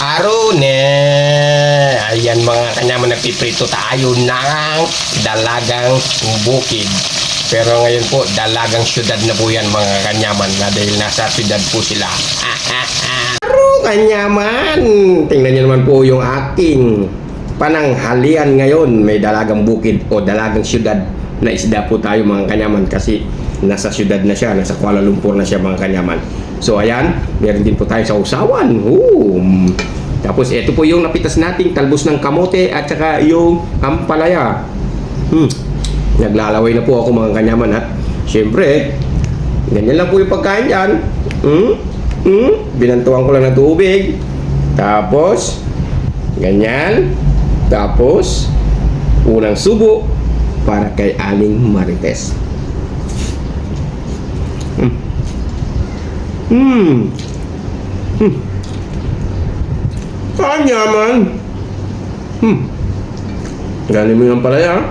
Arune! Ayan mga kanyaman, nagpiprito tayo ng dalagang bukid. Pero ngayon po, dalagang syudad na po yan mga kanyaman, na dahil nasa syudad po sila. Aro kanyaman! Tingnan nyo naman po yung aking pananghalian ngayon. May dalagang bukid o dalagang syudad na isda po tayo mga kanyaman, kasi nasa syudad na siya, nasa Kuala Lumpur na siya mga kanyaman. So ayan, meron din po tayo sa usawan. Tapos ito po yung napitas nating talbos ng kamote at saka yung ampalaya. Naglalaway na po ako mga kanyaman ha. Siyempre, ganyan lang po yung pagkain dyan. Binantuan ko lang ng tubig. Tapos, ganyan. Tapos, unang subo para kay Aling Marites. Kanyaman. Galing mo yung palaya.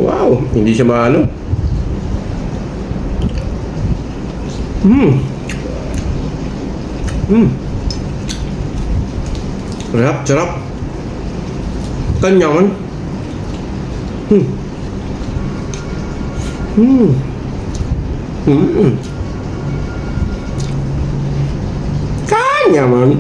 Wow, hindi siya maano. Sarap, sarap. Kanyaman. Kanyaman.